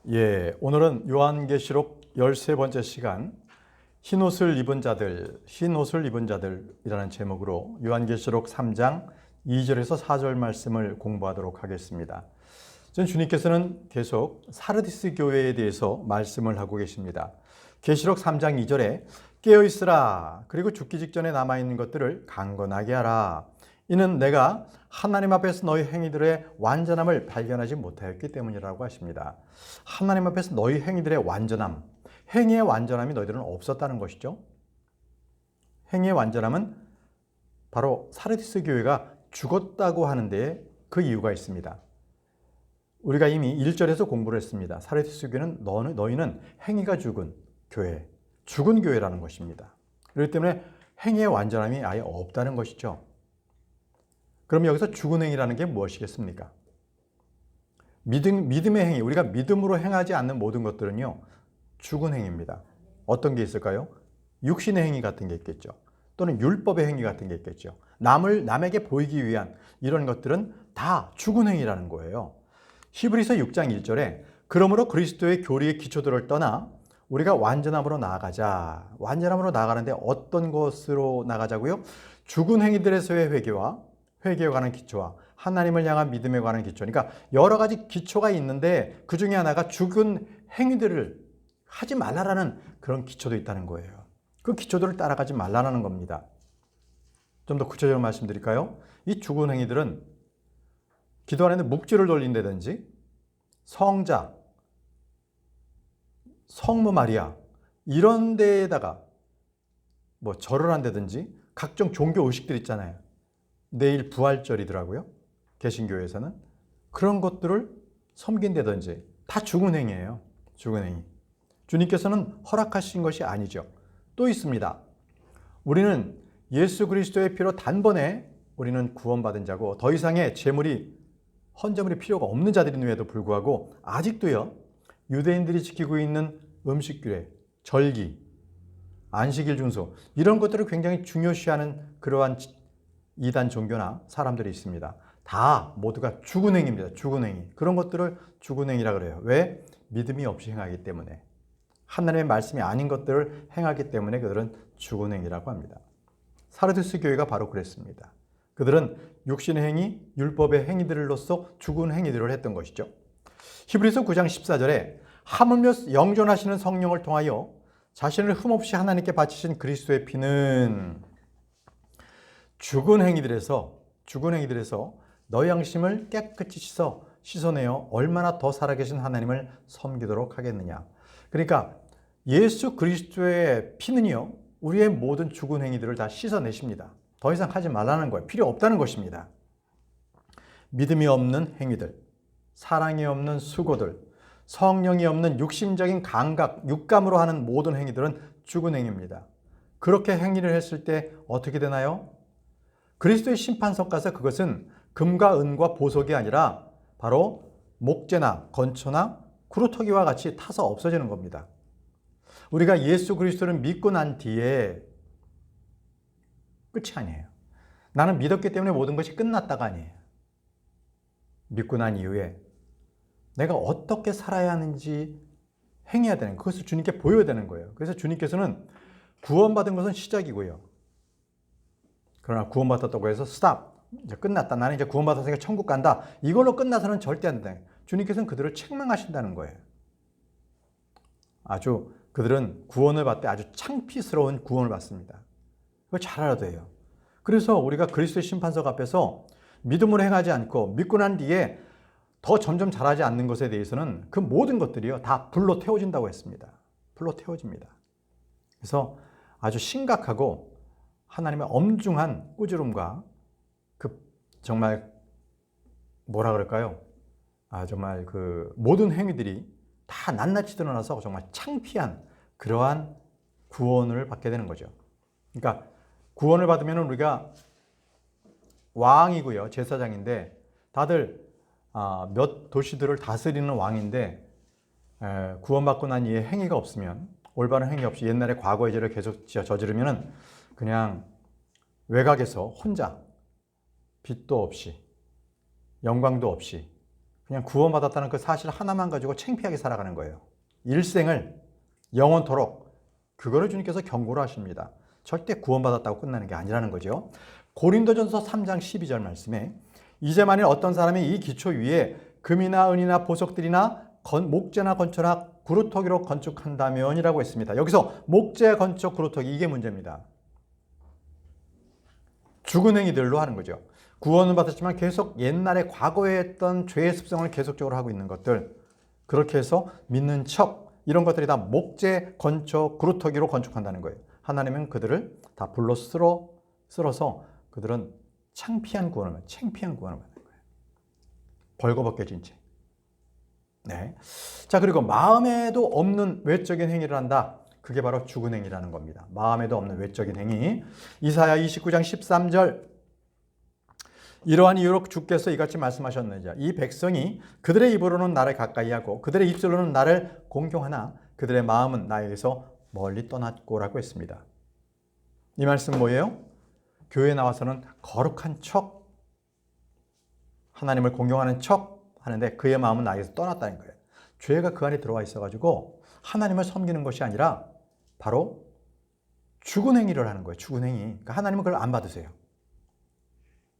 오늘은 요한계시록 13번째 시간 흰옷을 입은 자들이라는 제목으로 요한계시록 3장 2절에서 4절 말씀을 공부하도록 하겠습니다. 전 주님께서는 계속 사르디스 교회에 대해서 말씀을 하고 계십니다. 계시록 3장 2절에 깨어있으라, 그리고 죽기 직전에 남아있는 것들을 강건하게 하라. 이는 내가 하나님 앞에서 너희 행위들의 완전함을 발견하지 못하였기 때문이라고 하십니다. 하나님 앞에서 너희 행위들의 완전함, 행위의 완전함이 너희들은 없었다는 것이죠. 행위의 완전함은 바로 사르디스 교회가 죽었다고 하는데 그 이유가 있습니다. 우리가 이미 1절에서 공부를 했습니다. 사르디스 교회는 너희는 행위가 죽은 교회, 죽은 교회라는 것입니다. 그렇기 때문에 행위의 완전함이 아예 없다는 것이죠. 그럼 여기서 죽은 행위라는 게 무엇이겠습니까? 믿음의 행위, 우리가 믿음으로 행하지 않는 모든 것들은요, 죽은 행위입니다. 어떤 게 있을까요? 육신의 행위 같은 게 있겠죠. 또는 율법의 행위 같은 게 있겠죠. 남에게 보이기 위한 이런 것들은 다 죽은 행위라는 거예요. 히브리서 6장 1절에 그러므로 그리스도의 교리의 기초들을 떠나 우리가 완전함으로 나아가자. 완전함으로 나아가는데 어떤 것으로 나가자고요? 죽은 행위들에서의 회개에 관한 기초와 하나님을 향한 믿음에 관한 기초. 그러니까 여러 가지 기초가 있는데 그 중에 하나가 죽은 행위들을 하지 말라라는 그런 기초도 있다는 거예요. 그 기초들을 따라가지 말라는 겁니다. 좀 더 구체적으로 말씀드릴까요? 이 죽은 행위들은 기도 안에는 묵주를 돌린다든지 성자, 성모 마리아 이런 데에다가 뭐 절을 한다든지 각종 종교 의식들 있잖아요. 내일 부활절이더라고요. 개신교에서는. 그런 것들을 섬긴다든지 다 죽은 행위예요. 죽은 행위. 주님께서는 허락하신 것이 아니죠. 또 있습니다. 우리는 예수 그리스도의 피로 단번에 우리는 구원받은 자고 더 이상의 헌제물이 필요가 없는 자들임에도 불구하고 아직도요, 유대인들이 지키고 있는 음식규례, 절기, 안식일 준수 이런 것들을 굉장히 중요시하는 그러한 이단 종교나 사람들이 있습니다. 다 모두가 죽은 행위입니다. 죽은 행위. 그런 것들을 죽은 행위라 그래요. 왜? 믿음이 없이 행하기 때문에. 하나님의 말씀이 아닌 것들을 행하기 때문에 그들은 죽은 행위라고 합니다. 사르디스 교회가 바로 그랬습니다. 그들은 육신의 행위, 율법의 행위들로서 죽은 행위들을 했던 것이죠. 히브리서 9장 14절에 하물며 영존하시는 성령을 통하여 자신을 흠없이 하나님께 바치신 그리스도의 피는 죽은 행위들에서 너희 양심을 깨끗이 씻어내어 얼마나 더 살아계신 하나님을 섬기도록 하겠느냐. 그러니까 예수 그리스도의 피는요, 우리의 모든 죽은 행위들을 다 씻어내십니다. 더 이상 하지 말라는 거예요. 필요 없다는 것입니다. 믿음이 없는 행위들, 사랑이 없는 수고들, 성령이 없는 육신적인 감각, 육감으로 하는 모든 행위들은 죽은 행위입니다. 그렇게 행위를 했을 때 어떻게 되나요? 그리스도의 심판석 가서 그것은 금과 은과 보석이 아니라 바로 목재나 건초나 구루터기와 같이 타서 없어지는 겁니다. 우리가 예수 그리스도를 믿고 난 뒤에 끝이 아니에요. 나는 믿었기 때문에 모든 것이 끝났다가 아니에요. 믿고 난 이후에 내가 어떻게 살아야 하는지 행해야 되는, 그것을 주님께 보여야 되는 거예요. 그래서 주님께서는 구원받은 것은 시작이고요. 그러나 구원받았다고 해서 스탑, 이제 끝났다. 나는 이제 구원받았으니까 천국 간다. 이걸로 끝나서는 절대 안 된다. 주님께서는 그들을 책망하신다는 거예요. 그들은 구원을 받되 아주 창피스러운 구원을 받습니다. 그걸 잘 알아야 돼요. 그래서 우리가 그리스도의 심판석 앞에서 믿음으로 행하지 않고 믿고 난 뒤에 더 점점 잘하지 않는 것에 대해서는 그 모든 것들이요, 다 불로 태워진다고 했습니다. 불로 태워집니다. 그래서 아주 심각하고 하나님의 엄중한 꾸지름과 정말 뭐라 그럴까요? 정말 그 모든 행위들이 다 낱낱이 드러나서 정말 창피한 그러한 구원을 받게 되는 거죠. 그러니까 구원을 받으면 우리가 왕이고요, 제사장인데 다들 몇 도시들을 다스리는 왕인데 구원받고 난 이후에 행위가 없으면, 올바른 행위 없이 옛날에 과거의 죄를 계속 저지르면 그냥 외곽에서 혼자 빛도 없이 영광도 없이 그냥 구원받았다는 그 사실 하나만 가지고 창피하게 살아가는 거예요. 일생을 영원토록 그거를 주님께서 경고를 하십니다. 절대 구원받았다고 끝나는 게 아니라는 거죠. 고린도전서 3장 12절 말씀에 이제 만일 어떤 사람이 이 기초 위에 금이나 은이나 보석들이나 목재나 건초나 구루터기로 건축한다면이라고 했습니다. 여기서 목재, 건축, 구루터기 이게 문제입니다. 죽은 행위들로 하는 거죠. 구원은 받았지만 계속 옛날에 과거에 했던 죄의 습성을 계속적으로 하고 있는 것들, 그렇게 해서 믿는 척 이런 것들이 다 목재, 건축, 구루터기로 건축한다는 거예요. 하나님은 그들을 다 불로 쓸어서 그들은 창피한 구원을 받는 거예요. 벌거벗겨진 채. 네. 자, 그리고 마음에도 없는 외적인 행위를 한다. 그게 바로 죽은 행위라는 겁니다. 마음에도 없는 외적인 행위. 이사야 29장 13절. 이러한 이유로 주께서 이같이 말씀하셨느니라. 이 백성이 그들의 입으로는 나를 가까이하고 그들의 입술로는 나를 공경하나 그들의 마음은 나에게서 멀리 떠났고라고 했습니다. 이 말씀 뭐예요? 교회에 나와서는 거룩한 척, 하나님을 공경하는 척 하는데 그의 마음은 나에게서 떠났다는 거예요. 죄가 그 안에 들어와 있어가지고 하나님을 섬기는 것이 아니라 바로 죽은 행위를 하는 거예요. 죽은 행위. 그러니까 하나님은 그걸 안 받으세요.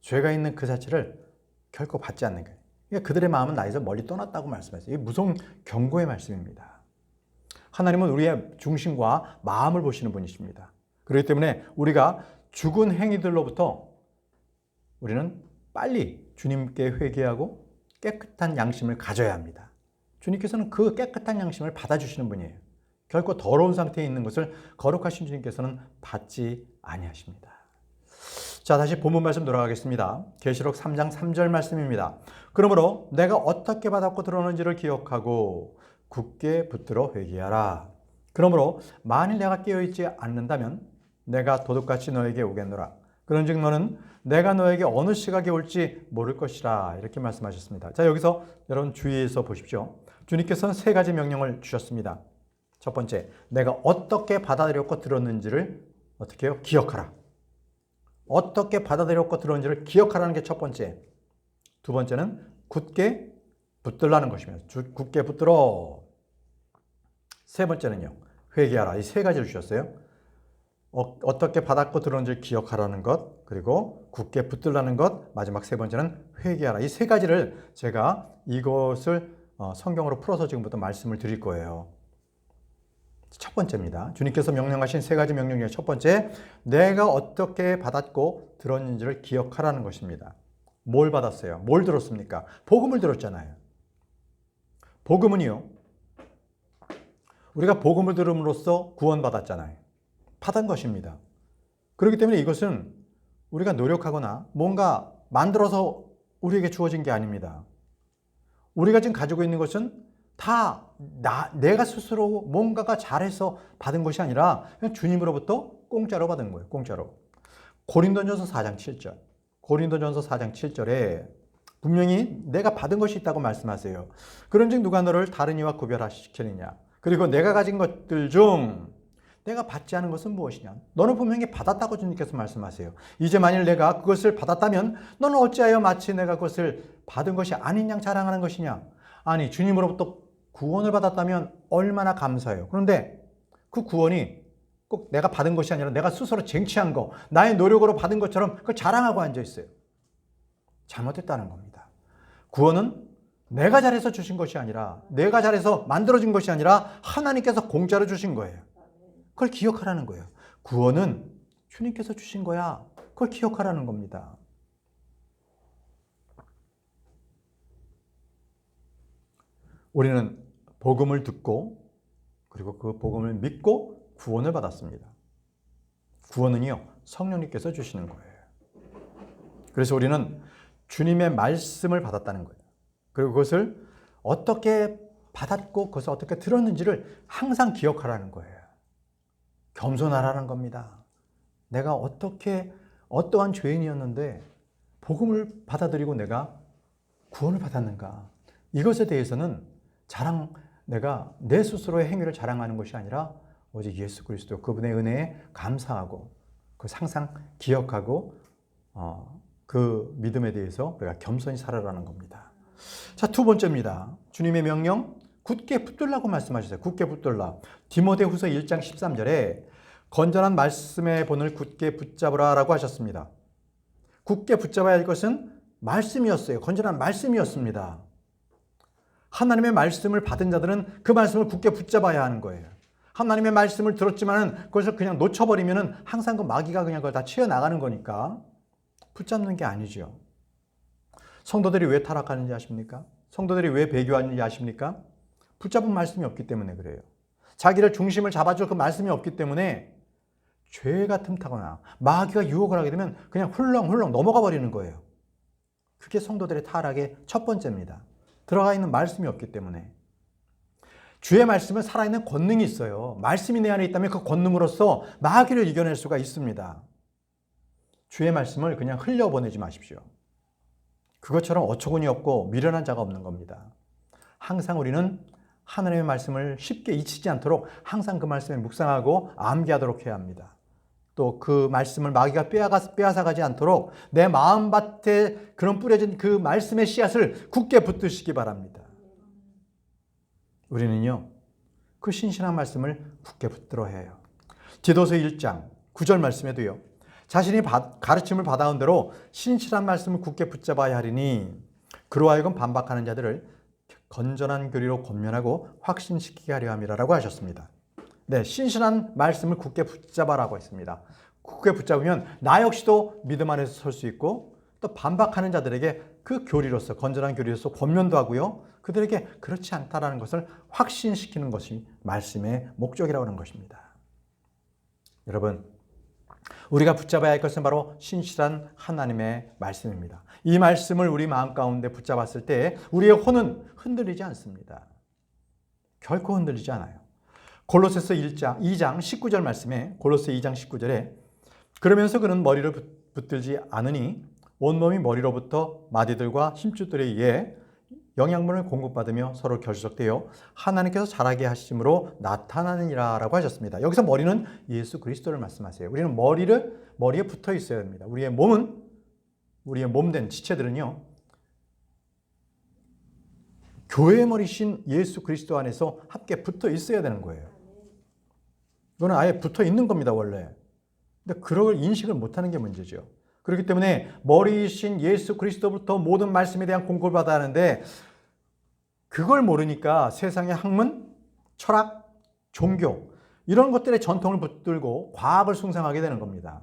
죄가 있는 그 자체를 결코 받지 않는 거예요. 그러니까 그들의 마음은 나에서 멀리 떠났다고 말씀하세요. 이게 무서운 경고의 말씀입니다. 하나님은 우리의 중심과 마음을 보시는 분이십니다. 그렇기 때문에 우리가 죽은 행위들로부터 우리는 빨리 주님께 회개하고 깨끗한 양심을 가져야 합니다. 주님께서는 그 깨끗한 양심을 받아주시는 분이에요. 결코 더러운 상태에 있는 것을 거룩하신 주님께서는 받지 아니하십니다. 자, 다시 본문 말씀 돌아가겠습니다. 계시록 3장 3절 말씀입니다. 그러므로 내가 어떻게 받았고 들었는지를 기억하고 굳게 붙들어 회개하라. 그러므로 만일 내가 깨어있지 않는다면 내가 도둑같이 너에게 오겠노라. 그런즉 너는 내가 너에게 어느 시각에 올지 모를 것이라. 이렇게 말씀하셨습니다. 자, 여기서 여러분 주의해서 보십시오. 주님께서는 세 가지 명령을 주셨습니다. 첫 번째, 내가 어떻게 받아들였고 들었는지를 어떻게 해요? 기억하라. 어떻게 받아들였고 들었는지를 기억하라는 게 첫 번째. 두 번째는 굳게 붙들라는 것입니다. 굳게 붙들어. 세 번째는요, 회개하라. 이 세 가지를 주셨어요. 어떻게 받았고 들었는지를 기억하라는 것, 그리고 굳게 붙들라는 것, 마지막 세 번째는 회개하라. 이 세 가지를 제가 이것을 성경으로 풀어서 지금부터 말씀을 드릴 거예요. 첫 번째입니다. 주님께서 명령하신 세 가지 명령 중에 첫 번째, 내가 어떻게 받았고 들었는지를 기억하라는 것입니다. 뭘 받았어요? 뭘 들었습니까? 복음을 들었잖아요. 복음은요, 우리가 복음을 들음으로써 구원받았잖아요. 받은 것입니다. 그렇기 때문에 이것은 우리가 노력하거나 뭔가 만들어서 우리에게 주어진 게 아닙니다. 우리가 지금 가지고 있는 것은 다 내가 스스로 뭔가가 잘해서 받은 것이 아니라 그냥 주님으로부터 공짜로 받은 거예요. 공짜로. 고린도전서 4장 7절. 고린도전서 4장 7절에 분명히 내가 받은 것이 있다고 말씀하세요. 그런즉 누가 너를 다른 이와 구별시키느냐. 그리고 내가 가진 것들 중 내가 받지 않은 것은 무엇이냐. 너는 분명히 받았다고 주님께서 말씀하세요. 이제 만일 내가 그것을 받았다면 너는 어찌하여 마치 내가 그것을 받은 것이 아닌 양 자랑하는 것이냐. 아니, 주님으로부터 구원을 받았다면 얼마나 감사해요. 그런데 그 구원이 꼭 내가 받은 것이 아니라 내가 스스로 쟁취한 거, 나의 노력으로 받은 것처럼 그걸 자랑하고 앉아 있어요. 잘못했다는 겁니다. 구원은 내가 잘해서 주신 것이 아니라, 내가 잘해서 만들어진 것이 아니라 하나님께서 공짜로 주신 거예요. 그걸 기억하라는 거예요. 구원은 주님께서 주신 거야. 그걸 기억하라는 겁니다. 우리는 복음을 듣고 그리고 그 복음을 믿고 구원을 받았습니다. 구원은요, 성령님께서 주시는 거예요. 그래서 우리는 주님의 말씀을 받았다는 거예요. 그리고 그것을 어떻게 받았고 그것을 어떻게 들었는지를 항상 기억하라는 거예요. 겸손하라는 겁니다. 내가 어떠한 죄인이었는데 복음을 받아들이고 내가 구원을 받았는가. 이것에 대해서는 내가 내 스스로의 행위를 자랑하는 것이 아니라 오직 예수 그리스도 그분의 은혜에 감사하고 그 항상 기억하고 그 믿음에 대해서 우리가 겸손히 살아라는 겁니다. 자, 두 번째입니다. 주님의 명령, 굳게 붙들라고 말씀하셨어요. 굳게 붙들라. 디모데후서 1장 13절에 건전한 말씀의 본을 굳게 붙잡으라 라고 하셨습니다. 굳게 붙잡아야 할 것은 말씀이었어요. 건전한 말씀이었습니다. 하나님의 말씀을 받은 자들은 그 말씀을 굳게 붙잡아야 하는 거예요. 하나님의 말씀을 들었지만 그것을 그냥 놓쳐버리면 항상 그 마귀가 그냥 그걸 다 채워나가는 거니까 붙잡는 게 아니죠. 성도들이 왜 타락하는지 아십니까? 성도들이 왜 배교하는지 아십니까? 붙잡은 말씀이 없기 때문에 그래요. 자기를 중심을 잡아줄 그 말씀이 없기 때문에 죄가 틈타거나 마귀가 유혹을 하게 되면 그냥 훌렁훌렁 넘어가 버리는 거예요. 그게 성도들의 타락의 첫 번째입니다. 들어가 있는 말씀이 없기 때문에. 주의 말씀은 살아있는 권능이 있어요. 말씀이 내 안에 있다면 그 권능으로서 마귀를 이겨낼 수가 있습니다. 주의 말씀을 그냥 흘려보내지 마십시오. 그것처럼 어처구니 없고 미련한 자가 없는 겁니다. 항상 우리는 하나님의 말씀을 쉽게 잊히지 않도록 항상 그 말씀에 묵상하고 암기하도록 해야 합니다. 또 그 말씀을 마귀가 빼앗아가지 않도록 내 마음밭에 그런 뿌려진 그 말씀의 씨앗을 굳게 붙드시기 바랍니다. 우리는요, 그 신실한 말씀을 굳게 붙들어야 해요. 디도서 1장 9절 말씀에도요, 자신이 가르침을 받아온 대로 신실한 말씀을 굳게 붙잡아야 하리니 그로 하여금 반박하는 자들을 건전한 교리로 권면하고 확신시키게 하려 함이라고 하셨습니다. 네, 신실한 말씀을 굳게 붙잡아라고 했습니다. 굳게 붙잡으면 나 역시도 믿음 안에서 설 수 있고 또 반박하는 자들에게 그 교리로서 건전한 교리로서 권면도 하고요. 그들에게 그렇지 않다라는 것을 확신시키는 것이 말씀의 목적이라고 하는 것입니다. 여러분, 우리가 붙잡아야 할 것은 바로 신실한 하나님의 말씀입니다. 이 말씀을 우리 마음 가운데 붙잡았을 때 우리의 혼은 흔들리지 않습니다. 결코 흔들리지 않아요. 골로새서 2장 19절 말씀에 골로새 2장 19절에 그러면서 그는 머리를 붙들지 않으니 온몸이 머리로부터 마디들과 힘줄들에 의해 영양분을 공급받으며 서로 결속되어 하나님께서 자라게 하심으로 나타나느니라 라고 하셨습니다. 여기서 머리는 예수 그리스도를 말씀하세요. 우리는 머리에 붙어 있어야 됩니다. 우리의 몸된 지체들은요, 교회의 머리신 예수 그리스도 안에서 함께 붙어 있어야 되는 거예요. 이거는 아예 붙어 있는 겁니다, 원래. 근데 그걸 인식을 못하는 게 문제죠. 그렇기 때문에 머리이신 예수 그리스도부터 모든 말씀에 대한 공급을 받아야 하는데 그걸 모르니까 세상의 학문, 철학, 종교 이런 것들의 전통을 붙들고 과학을 숭상하게 되는 겁니다.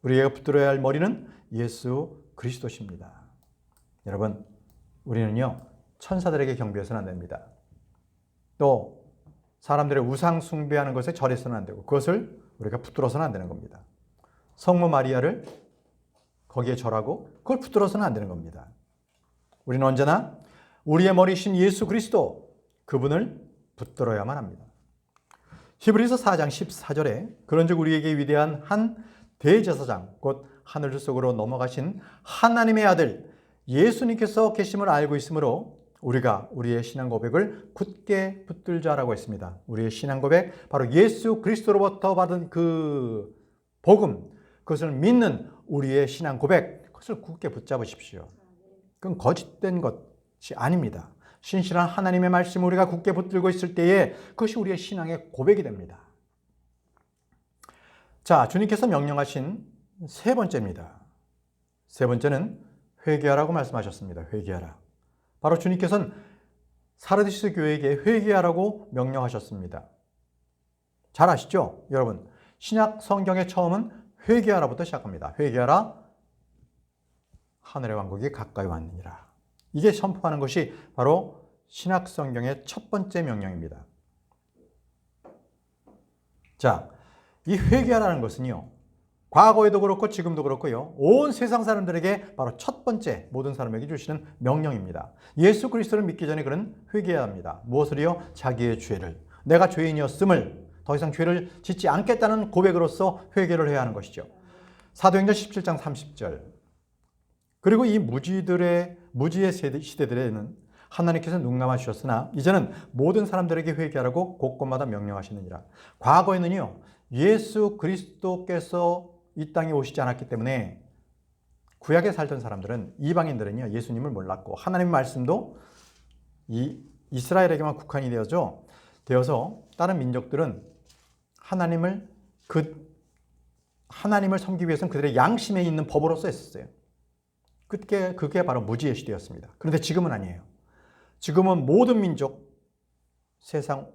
우리가 붙들어야 할 머리는 예수 그리스도십니다. 여러분, 우리는요, 천사들에게 경배해서는 안 됩니다. 또 사람들의 우상 숭배하는 것에 절해서는 안 되고 그것을 우리가 붙들어서는 안 되는 겁니다. 성모 마리아를 거기에 절하고 그걸 붙들어서는 안 되는 겁니다. 우리는 언제나 우리의 머리신 예수 그리스도 그분을 붙들어야만 합니다. 히브리서 4장 14절에 그런즉 우리에게 위대한 한 대제사장 곧 하늘 속으로 넘어가신 하나님의 아들 예수님께서 계심을 알고 있으므로 우리가 우리의 신앙 고백을 굳게 붙들자라고 했습니다. 우리의 신앙 고백, 바로 예수 그리스도로부터 받은 그 복음, 그것을 믿는 우리의 신앙 고백, 그것을 굳게 붙잡으십시오. 그건 거짓된 것이 아닙니다. 신실한 하나님의 말씀을 우리가 굳게 붙들고 있을 때에 그것이 우리의 신앙의 고백이 됩니다. 자, 주님께서 명령하신 세 번째입니다. 세 번째는 회개하라고 말씀하셨습니다. 회개하라. 바로 주님께서는 사르디스 교회에게 회개하라고 명령하셨습니다. 잘 아시죠? 여러분, 신약 성경의 처음은 회개하라부터 시작합니다. 회개하라, 하늘의 왕국이 가까이 왔느니라. 이게 선포하는 것이 바로 신약 성경의 첫 번째 명령입니다. 자, 이 회개하라는 것은요, 과거에도 그렇고 지금도 그렇고요, 온 세상 사람들에게 바로 첫 번째 모든 사람에게 주시는 명령입니다. 예수 그리스도를 믿기 전에 그는 회개해야 합니다. 무엇을요? 자기의 죄를, 내가 죄인이었음을, 더 이상 죄를 짓지 않겠다는 고백으로서 회개를 해야 하는 것이죠. 사도행전 17장 30절. 그리고 이 무지의 시대들에는 하나님께서 눈 감아주셨으나 이제는 모든 사람들에게 회개하라고 곳곳마다 명령하시느니라. 과거에는요, 예수 그리스도께서 이 땅에 오시지 않았기 때문에 구약에 살던 사람들은, 이방인들은요, 예수님을 몰랐고 하나님의 말씀도 이 이스라엘에게만 국한이 되어서 다른 민족들은 하나님을 섬기기 위해서는 그들의 양심에 있는 법으로서 했었어요. 그게 바로 무지의 시대였습니다. 그런데 지금은 아니에요. 지금은 모든 민족, 세상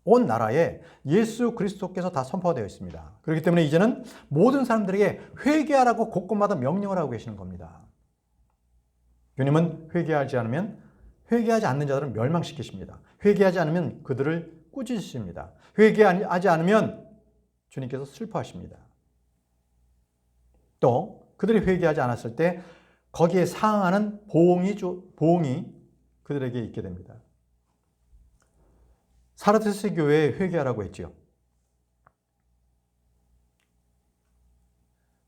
온 나라에 예수 그리스도께서 다 선포가 되어 있습니다. 그렇기 때문에 이제는 모든 사람들에게 회개하라고 곳곳마다 명령을 하고 계시는 겁니다. 주님은 회개하지 않는 자들은 멸망시키십니다. 회개하지 않으면 그들을 꾸짖으십니다. 회개하지 않으면 주님께서 슬퍼하십니다. 또 그들이 회개하지 않았을 때 거기에 상응하는 보응이 그들에게 있게 됩니다. 사르디스 교회에 회개하라고 했지요.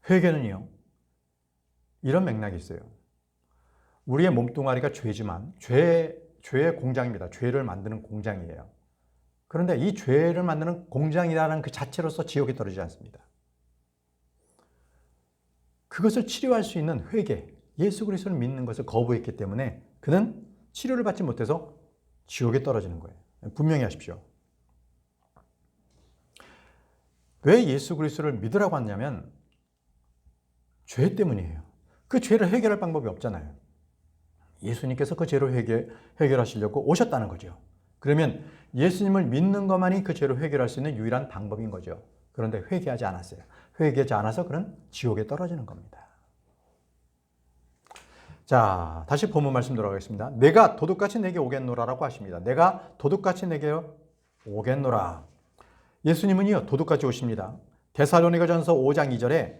회개는요, 이런 맥락이 있어요. 우리의 몸뚱아리가 죄지만 죄의 공장입니다. 죄를 만드는 공장이에요. 그런데 이 죄를 만드는 공장이라는 그 자체로서 지옥에 떨어지지 않습니다. 그것을 치료할 수 있는 회개, 예수 그리스도를 믿는 것을 거부했기 때문에 그는 치료를 받지 못해서 지옥에 떨어지는 거예요. 분명히 하십시오. 왜 예수 그리스도를 믿으라고 하냐면 죄 때문이에요. 그 죄를 해결할 방법이 없잖아요. 예수님께서 그 죄를 해결하시려고 오셨다는 거죠. 그러면 예수님을 믿는 것만이 그 죄를 해결할 수 있는 유일한 방법인 거죠. 그런데 회개하지 않았어요. 회개하지 않아서 그는 지옥에 떨어지는 겁니다. 자, 다시 본문 말씀 돌아가겠습니다. 내가 도둑같이 내게 오겠노라라고 하십니다. 내가 도둑같이 내게 오겠노라. 예수님은요, 도둑같이 오십니다. 데살로니가전서 5장 2절에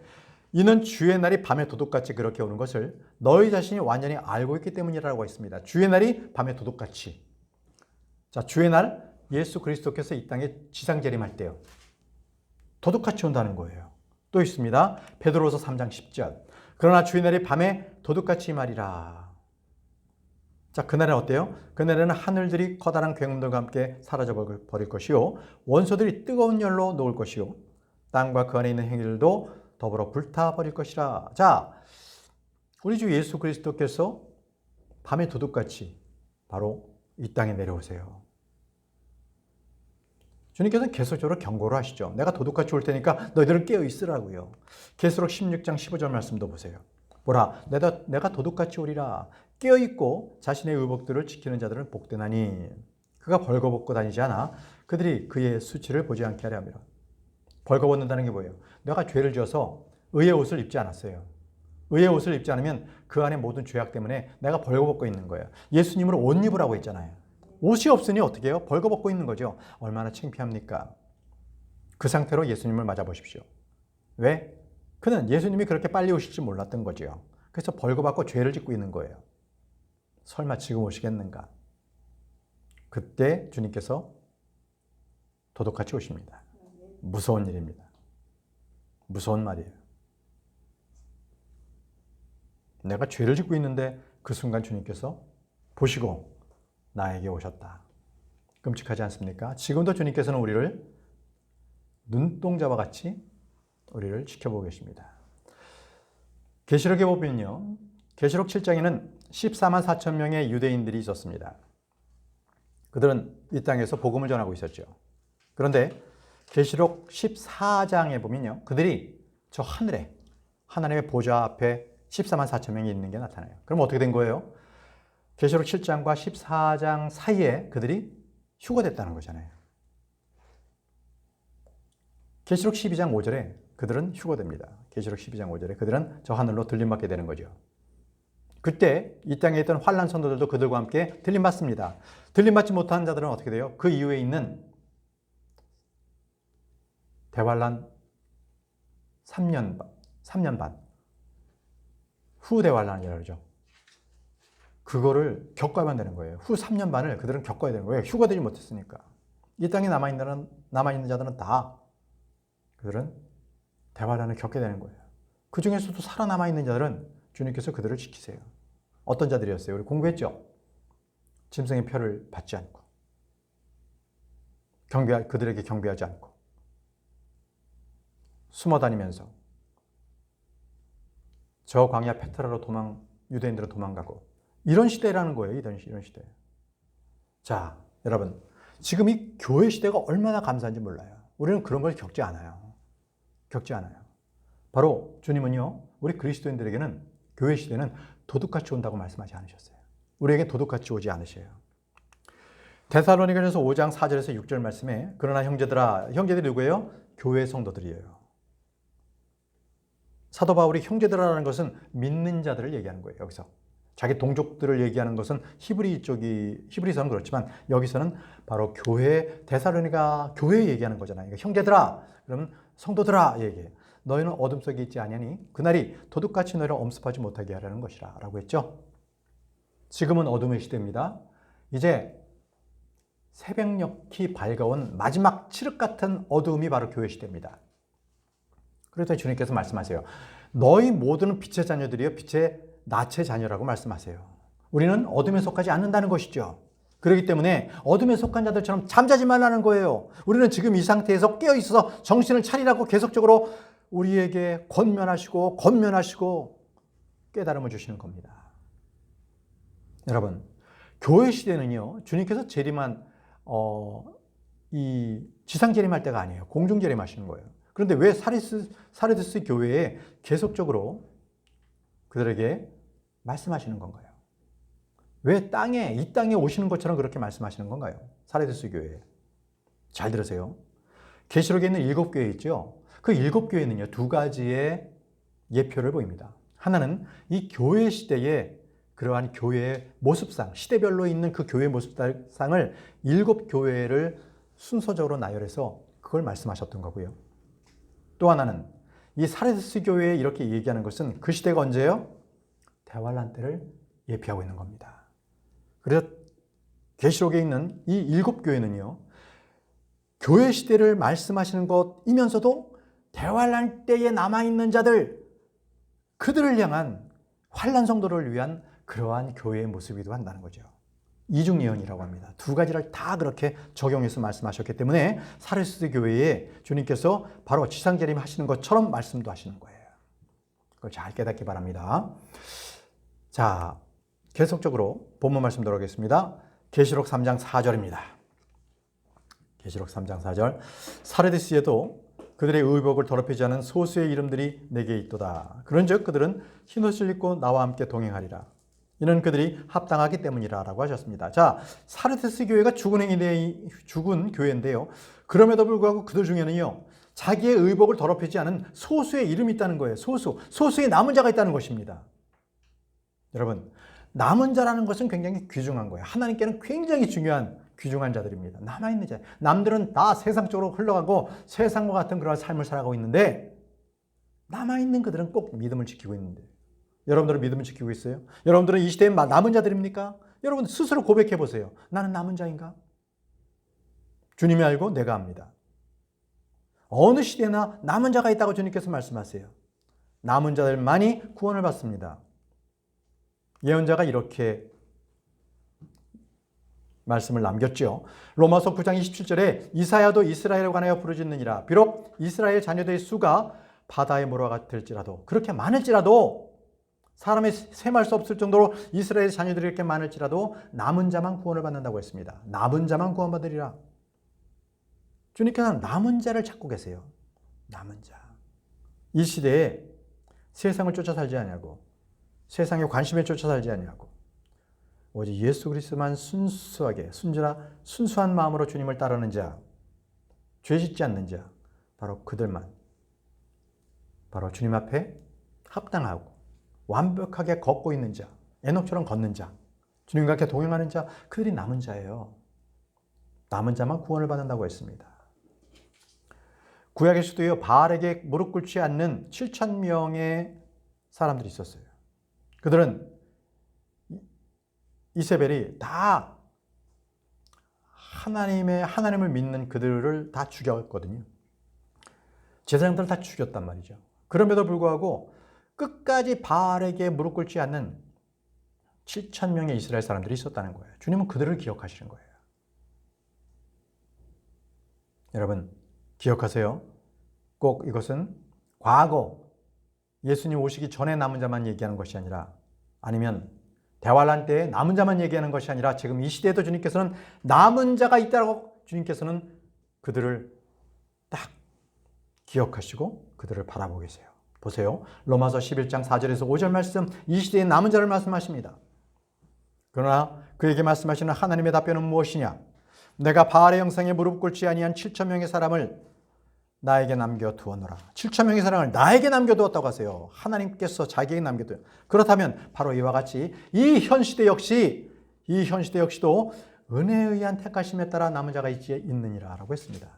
이는 주의 날이 밤에 도둑같이 그렇게 오는 것을 너희 자신이 완전히 알고 있기 때문이라고 했습니다. 주의 날이 밤에 도둑같이. 자, 주의 날, 예수 그리스도께서 이 땅에 지상재림할 때요, 도둑같이 온다는 거예요. 또 있습니다. 베드로서 3장 10절. 그러나 주의 날이 밤에 도둑같이 말이라. 자, 그날은 어때요? 그날에는 하늘들이 커다란 굉음들과 함께 사라져 버릴 것이요, 원소들이 뜨거운 열로 녹을 것이요, 땅과 그 안에 있는 행위들도 더불어 불타버릴 것이라. 자, 우리 주 예수 그리스도께서 밤에 도둑같이 바로 이 땅에 내려오세요. 주님께서는 계속적으로 경고를 하시죠. 내가 도둑같이 올 테니까 너희들은 깨어 있으라고요. 계시록 16장 15절 말씀도 보세요. 보라, 내가 도둑같이 오리라. 깨어 있고 자신의 의복들을 지키는 자들은 복되나니 그가 벌거벗고 다니지 않아 그들이 그의 수치를 보지 않게 하려 함이라. 벌거벗는다는 게 뭐예요? 내가 죄를 지어서 의의 옷을 입지 않았어요. 의의 옷을 입지 않으면 그 안에 모든 죄악 때문에 내가 벌거벗고 있는 거예요. 예수님으로 옷 입으라고 했잖아요. 옷이 없으니 어떻게 해요? 벌거벗고 있는 거죠. 얼마나 창피합니까? 그 상태로 예수님을 맞아보십시오. 왜? 그는 예수님이 그렇게 빨리 오실 줄 몰랐던 거죠. 그래서 벌거벗고 죄를 짓고 있는 거예요. 설마 지금 오시겠는가? 그때 주님께서 도둑같이 오십니다. 무서운 일입니다. 무서운 말이에요. 내가 죄를 짓고 있는데 그 순간 주님께서 보시고 나에게 오셨다. 끔찍하지 않습니까? 지금도 주님께서는 우리를 눈동자와 같이 우리를 지켜보고 계십니다. 계시록에 보면요, 계시록 7장에는 14만 4천 명의 유대인들이 있었습니다. 그들은 이 땅에서 복음을 전하고 있었죠. 그런데 계시록 14장에 보면요, 그들이 저 하늘에 하나님의 보좌 앞에 14만 4천 명이 있는 게 나타나요. 그럼 어떻게 된 거예요? 계시록 7장과 14장 사이에 그들이 휴거됐다는 거잖아요. 계시록 12장 5절에 그들은 휴거됩니다. 계시록 12장 5절에 그들은 저 하늘로 들림받게 되는 거죠. 그때 이 땅에 있던 환난 선도들도 그들과 함께 들림받습니다. 들림받지 못한 자들은 어떻게 돼요? 그 이후에 있는 대환란 3년 반 후 대환란이라고 그러죠. 그거를 겪어야만 되는 거예요. 후 3년 반을 그들은 겪어야 되는 거예요. 휴가되지 못했으니까. 이 땅에 남아있는 자들은 다 그들은 대환란을 겪게 되는 거예요. 그 중에서도 살아남아있는 자들은 주님께서 그들을 지키세요. 어떤 자들이었어요? 우리 공부했죠? 짐승의 표를 받지 않고 그들에게 경배하지 않고 숨어 다니면서 저 광야 페트라로 유대인들은 도망가고 이런 시대라는 거예요. 이런 시대. 자, 여러분, 지금 이 교회 시대가 얼마나 감사한지 몰라요. 우리는 그런 걸 겪지 않아요. 바로 주님은요, 우리 그리스도인들에게는 교회 시대는 도둑같이 온다고 말씀하지 않으셨어요. 우리에게 도둑같이 오지 않으셔요. 데살로니가전서 5장 4절에서 6절 말씀에 그러나 형제들아, 형제들이 누구예요? 교회 성도들이에요. 사도 바울이 형제들이라는 것은 믿는 자들을 얘기하는 거예요. 여기서 자기 동족들을 얘기하는 것은 히브리서는 그렇지만 여기서는 바로 교회, 데살로니가 교회 얘기하는 거잖아요. 그러니까 형제들아, 그러면 성도들아 얘기해요. 너희는 어둠 속에 있지 아니하니 그날이 도둑같이 너희를 엄습하지 못하게 하라는 것이라 라고 했죠. 지금은 어둠의 시대입니다. 이제 새벽녘이 밝아온 마지막 칠흑 같은 어두움이 바로 교회 시대입니다. 그래서 주님께서 말씀하세요. 너희 모두는 빛의 자녀들이요 빛의 낯의 자녀라고 말씀하세요. 우리는 어둠에 속하지 않는다는 것이죠. 그렇기 때문에 어둠에 속한 자들처럼 잠자지 말라는 거예요. 우리는 지금 이 상태에서 깨어 있어서 정신을 차리라고 계속적으로 우리에게 권면하시고 깨달음을 주시는 겁니다. 여러분, 교회 시대는요, 주님께서 재림한 이 지상 재림할 때가 아니에요. 공중 재림하시는 거예요. 그런데 왜 사르디스 교회에 계속적으로 그들에게 말씀하시는 건가요? 왜 이 땅에 오시는 것처럼 그렇게 말씀하시는 건가요? 사르디스 교회에. 잘 들으세요. 계시록에 있는 7교회 있죠? 그 7교회는요, 두 가지의 예표를 보입니다. 하나는 이 교회 시대의 그러한 교회의 모습상, 시대별로 있는 그 교회 모습상을 7교회를 순서적으로 나열해서 그걸 말씀하셨던 거고요. 또 하나는 이 사르디스 교회에 이렇게 얘기하는 것은 그 시대가 언제예요? 대환란 때를 예표하고 있는 겁니다. 그래서 계시록에 있는 이 7교회는요, 교회 시대를 말씀하시는 것이면서도 대환란 때에 남아있는 자들, 그들을 향한 환란 성도를 위한 그러한 교회의 모습이기도 한다는 거죠. 이중예언이라고 합니다. 두 가지를 다 그렇게 적용해서 말씀하셨기 때문에 사르디스 교회에 주님께서 바로 지상재림 하시는 것처럼 말씀도 하시는 거예요. 그걸 잘 깨닫기 바랍니다. 자, 계속적으로 본문 말씀 들어가겠습니다. 계시록 3장 4절입니다. 계시록 3장 4절. 사르디스에도 그들의 의복을 더럽히지 않은 소수의 이름들이 내게 있도다. 그런즉 그들은 흰옷을 입고 나와 함께 동행하리라. 이는 그들이 합당하기 때문이라고 하셨습니다. 자, 사르디스 교회가 죽은 교회인데요. 그럼에도 불구하고 그들 중에는요, 자기의 의복을 더럽히지 않은 소수의 이름이 있다는 거예요. 소수의 남은 자가 있다는 것입니다. 여러분, 남은 자라는 것은 굉장히 귀중한 거예요. 하나님께는 굉장히 귀중한 자들입니다. 남아있는 자. 남들은 다 세상 쪽으로 흘러가고 세상과 같은 그런 삶을 살아가고 있는데 남아있는 그들은 꼭 믿음을 지키고 있는데, 여러분들은 믿음을 지키고 있어요? 여러분들은 이 시대에 남은 자들입니까? 여러분 스스로 고백해 보세요. 나는 남은 자인가? 주님이 알고 내가 압니다. 어느 시대나 남은 자가 있다고 주님께서 말씀하세요. 남은 자들만이 구원을 받습니다. 예언자가 이렇게 말씀을 남겼죠. 로마서 9장 27절에 이사야도 이스라엘에 관하여 부르짖느니라. 비록 이스라엘 자녀들의 수가 바다의 모래와 같을지라도, 그렇게 많을지라도, 사람이 셈할 수 없을 정도로 이스라엘 자녀들이 이렇게 많을지라도 남은 자만 구원을 받는다고 했습니다. 남은 자만 구원받으리라. 주님께서는 남은 자를 찾고 계세요. 남은 자. 이 시대에 세상을 쫓아 살지 않냐고, 세상의 관심에 쫓아 살지 않냐고, 오직 예수 그리스도만 순수하게 순수한 마음으로 주님을 따르는 자, 죄 짓지 않는 자, 바로 그들만, 바로 주님 앞에 합당하고 완벽하게 걷고 있는 자, 에녹처럼 걷는 자, 주님과 함께 동행하는 자, 그들이 남은 자예요. 남은 자만 구원을 받는다고 했습니다. 구약의 시대에 바알에게 무릎 꿇지 않는 7,000명의 사람들이 있었어요. 그들은 이세벨이 다 하나님을 믿는 그들을 다 죽였거든요. 제사장들을 다 죽였단 말이죠. 그럼에도 불구하고 끝까지 바알에게 무릎 꿇지 않는 7,000명의 이스라엘 사람들이 있었다는 거예요. 주님은 그들을 기억하시는 거예요. 여러분, 기억하세요. 꼭 이것은 과거, 예수님 오시기 전에 남은 자만 얘기하는 것이 아니라, 아니면 대환란 때에 남은 자만 얘기하는 것이 아니라 지금 이 시대에도 주님께서는 남은 자가 있다고 주님께서는 그들을 딱 기억하시고 그들을 바라보고 계세요. 보세요. 로마서 11장 4절에서 5절 말씀, 이 시대의 남은 자를 말씀하십니다. 그러나 그에게 말씀하시는 하나님의 답변은 무엇이냐? 내가 바알의 형상에 무릎 꿇지 아니한 7천 명의 사람을 나에게 남겨두었노라. 7천 명의 사람을 나에게 남겨두었다고 하세요. 하나님께서 자기에게 남겨두었어요. 그렇다면 바로 이와 같이 이 현 시대 역시도 은혜에 의한 택하심에 따라 남은 자가 있느니라 라고 했습니다.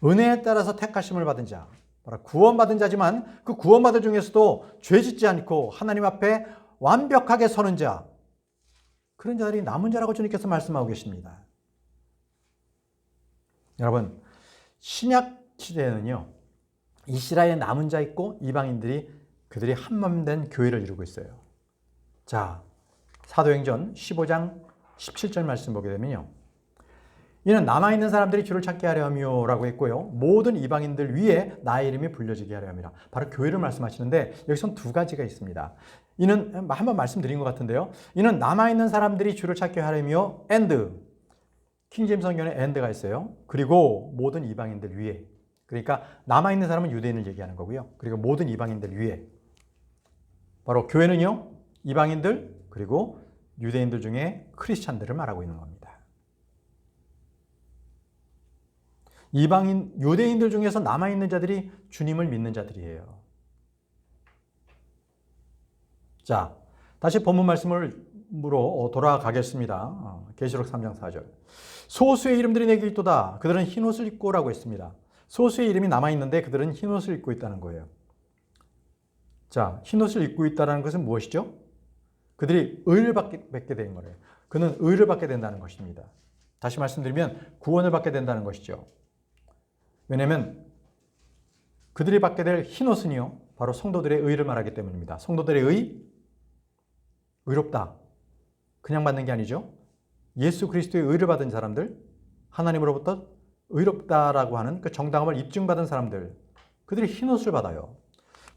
은혜에 따라서 택하심을 받은 자, 바로 구원받은 자지만 그 구원받은 중에서도 죄짓지 않고 하나님 앞에 완벽하게 서는 자, 그런 자들이 남은 자라고 주님께서 말씀하고 계십니다. 여러분, 신약 시대에는요, 이스라엘에 남은 자 있고 이방인들이 그들이 한몸 된 교회를 이루고 있어요. 자, 사도행전 15장 17절 말씀 보게 되면요, 이는 남아있는 사람들이 주를 찾게 하려 함이요 라고 했고요, 모든 이방인들 위에 나의 이름이 불려지게 하려 함이라. 바로 교회를 말씀하시는데 여기서는 두 가지가 있습니다. 이는 한번 말씀드린 것 같은데요, 이는 남아있는 사람들이 주를 찾게 하려며 and, 킹제임스 성경에 and가 있어요. 그리고 모든 이방인들 위에, 그러니까 남아있는 사람은 유대인을 얘기하는 거고요, 그리고 모든 이방인들 위에, 바로 교회는요, 이방인들 그리고 유대인들 중에 크리스찬들을 말하고 있는 겁니다. 이방인, 유대인들 중에서 남아있는 자들이 주님을 믿는 자들이에요. 자, 다시 본문 말씀으로 돌아가겠습니다. 계시록 3장 4절. 소수의 이름들이 내게 있도다. 그들은 흰옷을 입고 라고 했습니다. 소수의 이름이 남아있는데 그들은 흰옷을 입고 있다는 거예요. 자, 흰옷을 입고 있다는 것은 무엇이죠? 그들이 의를 받게 된 거예요. 그는 의를 받게 된다는 것입니다. 다시 말씀드리면 구원을 받게 된다는 것이죠. 왜냐하면 그들이 받게 될 흰옷은요, 바로 성도들의 의를 말하기 때문입니다. 성도들의 의롭다. 그냥 받는 게 아니죠. 예수 그리스도의 의를 받은 사람들, 하나님으로부터 의롭다라고 하는 그 정당함을 입증받은 사람들, 그들이 흰옷을 받아요.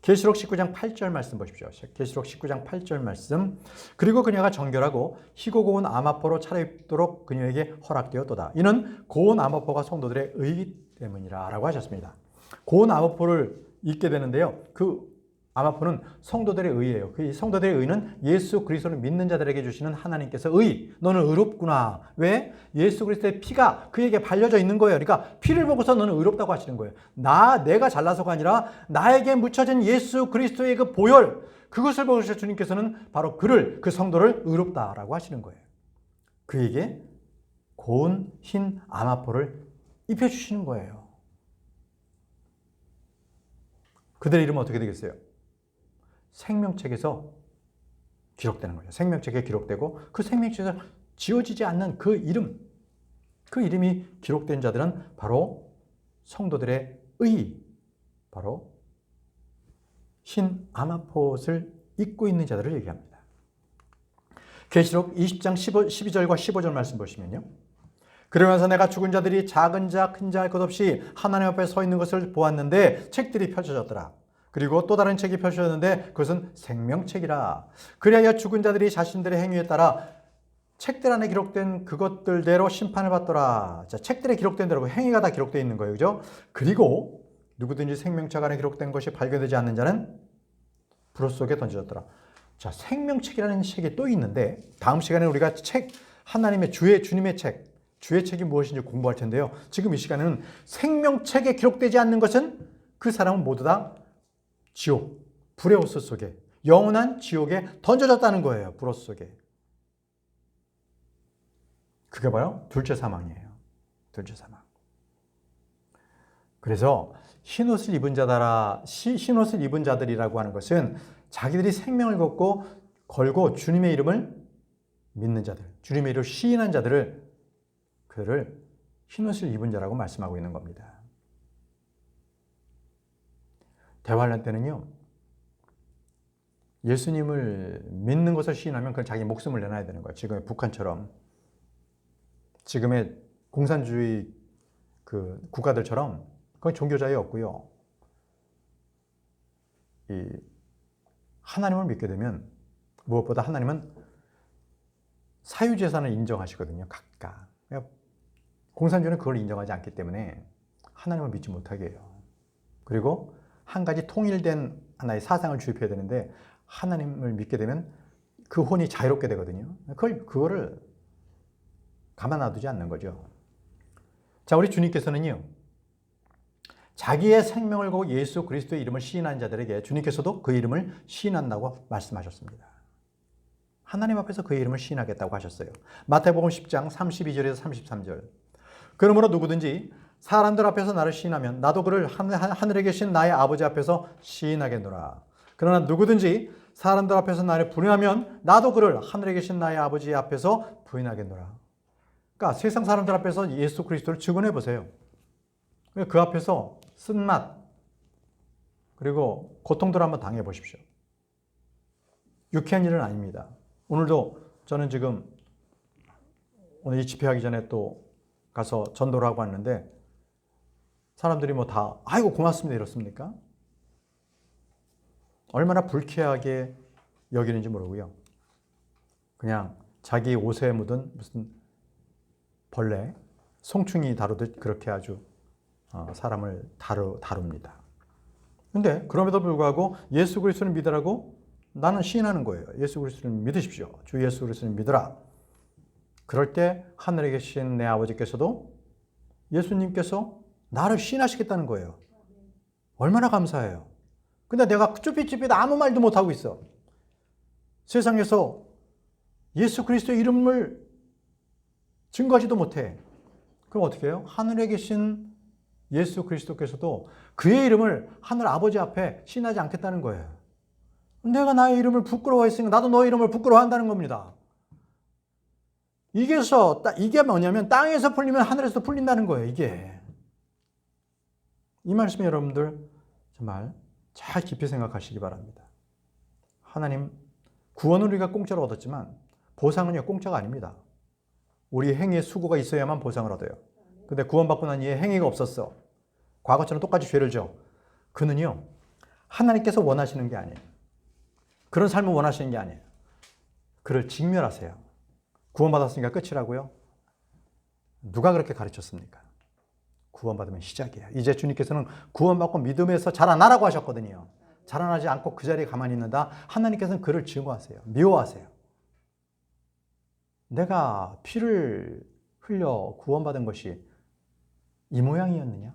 계시록 19장 8절 말씀 보십시오. 계시록 19장 8절 말씀. 그리고 그녀가 정결하고 희고 고운 암화포로 차려입도록 그녀에게 허락되었도다. 이는 고운 암화포가 성도들의 의이기 때문이라 라고 하셨습니다. 고운 암화포를 입게 되는데요, 그 암화포는 성도들의 의예요. 그 성도들의 의는 예수 그리스도를 믿는 자들에게 주시는 하나님께서 너는 의롭구나. 왜? 예수 그리스도의 피가 그에게 발려져 있는 거예요. 그러니까 피를 보고서 너는 의롭다고 하시는 거예요. 내가 잘나서가 아니라 나에게 묻혀진 예수 그리스도의 그 보혈, 그것을 보셔서 주님께서는 바로 그 성도를 의롭다라고 하시는 거예요. 그에게 고운 흰 암화포를 입혀주시는 거예요. 그들의 이름은 어떻게 되겠어요? 생명책에서 기록되는 거죠. 생명책에 기록되고 그 생명책에서 지워지지 않는 그 이름이 기록된 자들은 바로 성도들의 바로 흰 암화포옷을 입고 있는 자들을 얘기합니다. 계시록 20장 12절과 15절 말씀 보시면요, 그러면서 내가 죽은 자들이 작은 자 큰 자 할 것 없이 하나님 앞에 서 있는 것을 보았는데 책들이 펼쳐졌더라. 그리고 또 다른 책이 펼쳐졌는데 그것은 생명책이라. 그리하여 죽은 자들이 자신들의 행위에 따라 책들 안에 기록된 그것들대로 심판을 받더라. 자, 책들에 기록된 대로 행위가 다 기록되어 있는 거예요. 그죠? 그리고 누구든지 생명책 안에 기록된 것이 발견되지 않는 자는 불옷 속에 던져졌더라. 자, 생명책이라는 책이 또 있는데 다음 시간에 우리가 하나님의 주님의 주의 책이 무엇인지 공부할 텐데요. 지금 이 시간에는 생명책에 기록되지 않는 것은 그 사람은 모두 다 지옥, 불의 호수 속에, 영원한 지옥에 던져졌다는 거예요. 불호 속에. 그게 바로 둘째 사망이에요. 둘째 사망. 그래서 흰옷을 입은 자들이라고 하는 것은 자기들이 생명을 걸고 주님의 이름을 믿는 자들, 주님의 이름을 시인한 자들을, 그들을 흰옷을 입은 자라고 말씀하고 있는 겁니다. 대환란 때는요, 예수님을 믿는 것을 시인하면 그건 자기 목숨을 내놔야 되는 거예요. 지금의 북한처럼, 지금의 공산주의 그 국가들처럼 그건 종교자유 없고요. 이 하나님을 믿게 되면 무엇보다 하나님은 사유재산을 인정하시거든요. 각각. 그러니까 공산주의는 그걸 인정하지 않기 때문에 하나님을 믿지 못하게 해요. 그리고 한 가지 통일된 하나의 사상을 주입해야 되는데 하나님을 믿게 되면 그 혼이 자유롭게 되거든요. 그거를 가만 놔두지 않는 거죠. 자, 우리 주님께서는요, 자기의 생명을 걸고 예수 그리스도의 이름을 시인한 자들에게 주님께서도 그 이름을 시인한다고 말씀하셨습니다. 하나님 앞에서 그의 이름을 시인하겠다고 하셨어요. 마태복음 10장 32절에서 33절. 그러므로 누구든지 사람들 앞에서 나를 시인하면 나도 그를 하늘에 계신 나의 아버지 앞에서 시인하겠노라. 그러나 누구든지 사람들 앞에서 나를 부인하면 나도 그를 하늘에 계신 나의 아버지 앞에서 부인하겠노라. 그러니까 세상 사람들 앞에서 예수 그리스도를 증언해 보세요. 그 앞에서 쓴맛 그리고 고통들 한번 당해 보십시오. 유쾌한 일은 아닙니다. 오늘도 저는 지금 오늘 이 집회하기 전에 또 가서 전도를 하고 왔는데 사람들이 뭐 다 아이고 고맙습니다 이렇습니까? 얼마나 불쾌하게 여기는지 모르고요. 그냥 자기 옷에 묻은 무슨 벌레, 송충이 다루듯 그렇게 아주 사람을 다룹니다. 근데 그럼에도 불구하고 예수 그리스도를 믿으라고 나는 시인하는 거예요. 예수 그리스도를 믿으십시오. 주 예수 그리스도를 믿으라. 그럴 때 하늘에 계신 내 아버지께서도 예수님께서 나를 시인하시겠다는 거예요. 얼마나 감사해요. 근데 내가 쭈삣쭈삣 아무 말도 못하고 있어. 세상에서 예수 그리스도의 이름을 증거하지도 못해. 그럼 어떻게 해요? 하늘에 계신 예수 그리스도께서도 그의 이름을 하늘 아버지 앞에 시인하지 않겠다는 거예요. 내가 나의 이름을 부끄러워했으니까 나도 너의 이름을 부끄러워한다는 겁니다. 이게 뭐냐면 땅에서 풀리면 하늘에서 풀린다는 거예요. 이게. 이 말씀에 여러분들 정말 잘 깊이 생각하시기 바랍니다. 하나님 구원을 우리가 공짜로 얻었지만 보상은요 공짜가 아닙니다. 우리 행위의 수고가 있어야만 보상을 얻어요. 근데 구원받고 난 이후에 행위가 없었어. 과거처럼 똑같이 죄를 져. 그는요 하나님께서 원하시는 게 아니에요. 그런 삶을 원하시는 게 아니에요. 그를 직멸하세요. 구원받았으니까 끝이라고요? 누가 그렇게 가르쳤습니까? 구원받으면 시작이에요. 이제 주님께서는 구원받고 믿음에서 자라나라고 하셨거든요. 자라나지 않고 그 자리에 가만히 있는다. 하나님께서는 그를 증오하세요. 미워하세요. 내가 피를 흘려 구원받은 것이 이 모양이었느냐?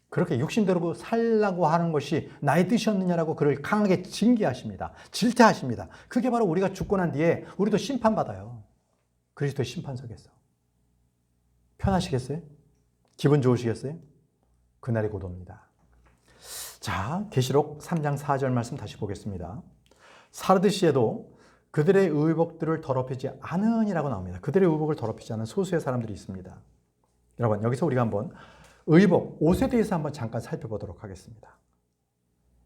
그렇게 육신대로 살라고 하는 것이 나의 뜻이었느냐라고 그를 강하게 징계하십니다. 질타하십니다. 그게 바로 우리가 죽고 난 뒤에 우리도 심판받아요. 그리스도의 심판석에서. 편하시겠어요? 기분 좋으시겠어요? 그날이 곧 옵니다. 자, 계시록 3장 4절 말씀 다시 보겠습니다. 사르드시에도 그들의 의복들을 더럽히지 않으니라고 나옵니다. 그들의 의복을 더럽히지 않은 소수의 사람들이 있습니다. 여러분, 여기서 우리가 한번 의복, 옷에 대해서 한번 잠깐 살펴보도록 하겠습니다.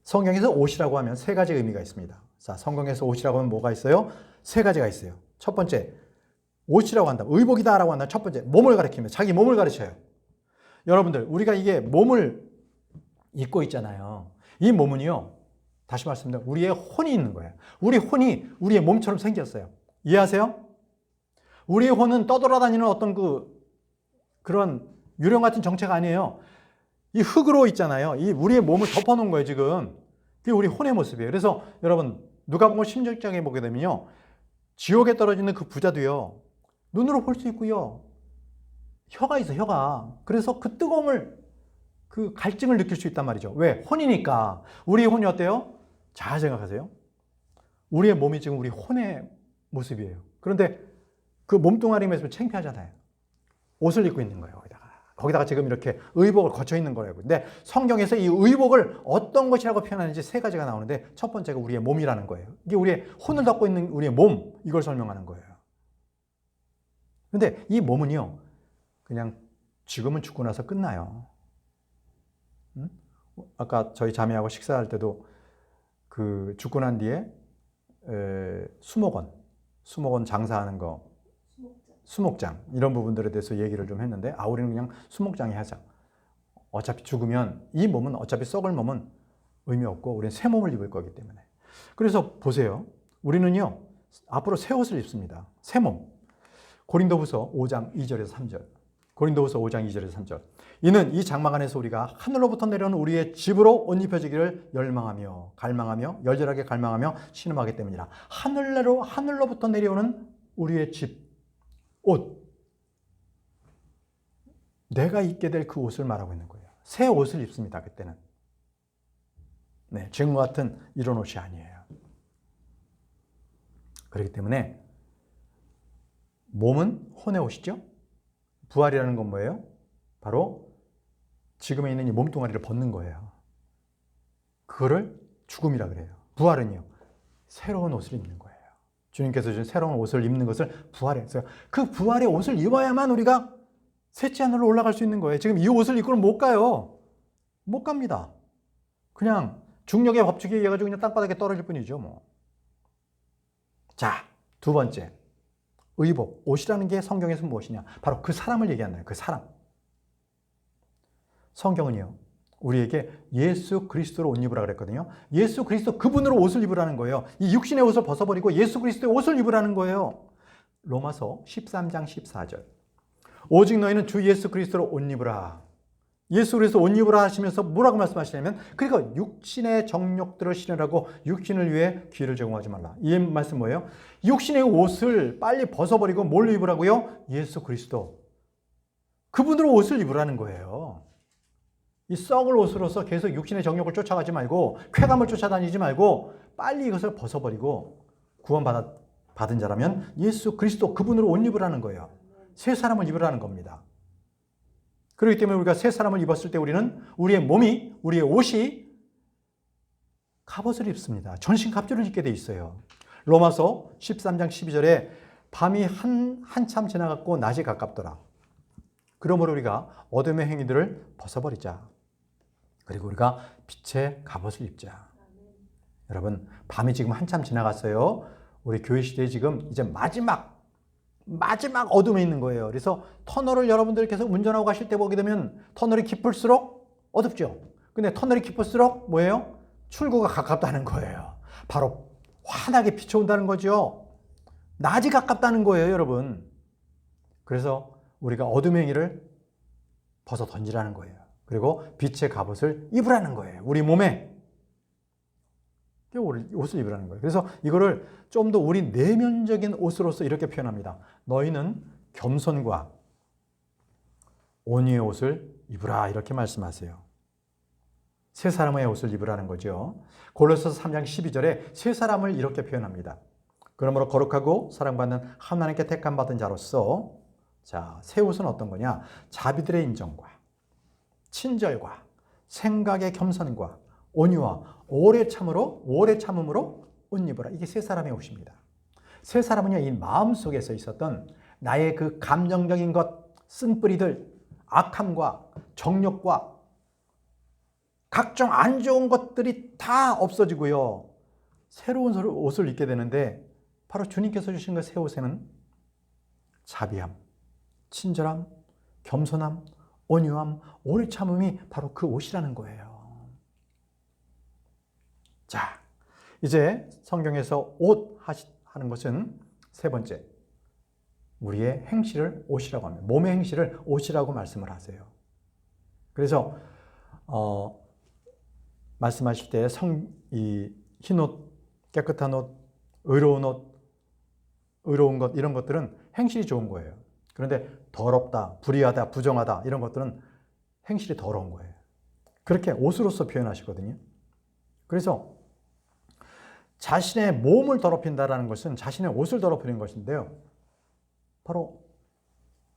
성경에서 옷이라고 하면 세 가지 의미가 있습니다. 자, 성경에서 옷이라고 하면 뭐가 있어요? 세 가지가 있어요. 첫 번째, 옷이라고 한다. 의복이다라고 한다. 첫 번째, 몸을 가리킵니다. 자기 몸을 가르쳐요. 여러분들, 우리가 이게 몸을 입고 있잖아요. 이 몸은요, 다시 말씀드리면 우리의 혼이 있는 거예요. 우리 혼이 우리의 몸처럼 생겼어요. 이해하세요? 우리의 혼은 떠돌아다니는 어떤 그런 유령 같은 정체가 아니에요. 이 흙으로 있잖아요. 이 우리의 몸을 덮어놓은 거예요, 지금. 그게 우리 혼의 모습이에요. 그래서 여러분, 누가복음 16장에 보게 되면요. 지옥에 떨어지는 그 부자도요. 눈으로 볼 수 있고요. 혀가 있어, 혀가. 그래서 그 뜨거움을, 그 갈증을 느낄 수 있단 말이죠. 왜? 혼이니까. 우리의 혼이 어때요? 잘 생각하세요. 우리의 몸이 지금 우리 혼의 모습이에요. 그런데 그 몸뚱아리만 있으면 창피하잖아요. 옷을 입고 있는 거예요, 거기다가 지금 이렇게 의복을 거쳐 있는 거예요. 근데 성경에서 이 의복을 어떤 것이라고 표현하는지 세 가지가 나오는데 첫 번째가 우리의 몸이라는 거예요. 이게 우리의 혼을 덮고 있는 우리의 몸, 이걸 설명하는 거예요. 근데 이 몸은요, 그냥 지금은 죽고 나서 끝나요. 응? 아까 저희 자매하고 식사할 때도 그 죽고 난 뒤에 수목원 장사하는 거, 수목장 이런 부분들에 대해서 얘기를 좀 했는데 우리는 그냥 수목장에 하자. 어차피 죽으면 이 몸은 어차피 썩을 몸은 의미 없고 우리는 새 몸을 입을 거기 때문에. 그래서 보세요. 우리는요, 앞으로 새 옷을 입습니다. 새 몸. 고린도후서 5장 2절에서 3절. 고린도후서 5장 2절에서 3절. 이는 이 장막 안에서 우리가 하늘로부터 내려오는 우리의 집으로 옷 입혀지기를 열망하며 갈망하며 열렬하게 갈망하며 신음하기 때문이라. 하늘로부터 내려오는 우리의 집, 옷. 내가 입게 될 그 옷을 말하고 있는 거예요. 새 옷을 입습니다. 그때는. 네, 지금과 같은 이런 옷이 아니에요. 그렇기 때문에 몸은 혼의 옷이죠. 부활이라는 건 뭐예요? 바로 지금에 있는 이 몸뚱아리를 벗는 거예요. 그거를 죽음이라 그래요. 부활은요, 새로운 옷을 입는 거예요. 주님께서 주신 새로운 옷을 입는 것을 부활했어요. 그 부활의 옷을 입어야만 우리가 셋째 하늘로 올라갈 수 있는 거예요. 지금 이 옷을 입고는 못 가요. 못 갑니다. 그냥 중력의 법칙에 의해 가지고 그냥 땅바닥에 떨어질 뿐이죠, 뭐. 자, 두 번째. 의복, 옷이라는 게 성경에서 무엇이냐? 바로 그 사람을 얘기한다는 그 사람. 성경은요, 우리에게 예수 그리스도로 옷 입으라 그랬거든요. 예수 그리스도 그분으로 옷을 입으라는 거예요. 이 육신의 옷을 벗어버리고 예수 그리스도의 옷을 입으라는 거예요. 로마서 13장 14절. 오직 너희는 주 예수 그리스도로 옷 입으라. 예수 그리스도 옷 입으라 하시면서 뭐라고 말씀하시냐면, 그러니까 육신의 정욕들을 실현하고 육신을 위해 기회를 제공하지 말라. 이 말씀 뭐예요? 육신의 옷을 빨리 벗어버리고 뭘로 입으라고요? 예수 그리스도. 그분으로 옷을 입으라는 거예요. 이 썩을 옷으로서 계속 육신의 정욕을 쫓아가지 말고 쾌감을 쫓아다니지 말고 빨리 이것을 벗어버리고 구원받은 자라면 예수 그리스도 그분으로 옷 입으라는 거예요. 새 사람을 입으라는 겁니다. 그렇기 때문에 우리가 새 사람을 입었을 때 우리는 우리의 몸이, 우리의 옷이 갑옷을 입습니다. 전신 갑주를 입게 돼 있어요. 로마서 13장 12절에 밤이 한참 지나갔고 낮이 가깝더라. 그러므로 우리가 어둠의 행위들을 벗어버리자. 그리고 우리가 빛의 갑옷을 입자. 여러분, 밤이 지금 한참 지나갔어요. 우리 교회 시대에 지금 이제 마지막 어둠에 있는 거예요. 그래서 터널을 여러분들 계속 운전하고 가실 때 보게 되면 터널이 깊을수록 어둡죠. 근데 터널이 깊을수록 뭐예요? 출구가 가깝다는 거예요. 바로 환하게 비춰온다는 거죠. 낮이 가깝다는 거예요, 여러분. 그래서 우리가 어둠의 행위를 벗어 던지라는 거예요. 그리고 빛의 갑옷을 입으라는 거예요. 우리 몸에 옷을 입으라는 거예요. 그래서 이거를 좀 더 우리 내면적인 옷으로서 이렇게 표현합니다. 너희는 겸손과 온유의 옷을 입으라, 이렇게 말씀하세요. 새 사람의 옷을 입으라는 거죠. 골로새서 3장 12절에 새 사람을 이렇게 표현합니다. 그러므로 거룩하고 사랑받는 하나님께 택함 받은 자로서, 자, 새 옷은 어떤 거냐? 자비들의 인정과 친절과 생각의 겸손과 온유와 오래 참음으로 옷 입으라. 이게 새 사람의 옷입니다. 새 사람은요, 이 마음속에서 있었던 나의 그 감정적인 것, 쓴뿌리들, 악함과 정욕과 각종 안 좋은 것들이 다 없어지고요. 새로운 옷을 입게 되는데, 바로 주님께서 주신 그 새 옷에는 자비함, 친절함, 겸손함, 온유함, 오래 참음이 바로 그 옷이라는 거예요. 자, 이제 성경에서 옷 하는 것은 세 번째, 우리의 행실을 옷이라고 합니다. 몸의 행실을 옷이라고 말씀을 하세요. 그래서 말씀하실 때 이 흰옷, 깨끗한 옷, 의로운 옷, 의로운 것, 이런 것들은 행실이 좋은 거예요. 그런데 더럽다, 불의하다, 부정하다, 이런 것들은 행실이 더러운 거예요. 그렇게 옷으로서 표현하시거든요. 그래서 자신의 몸을 더럽힌다라는 것은 자신의 옷을 더럽히는 것인데요. 바로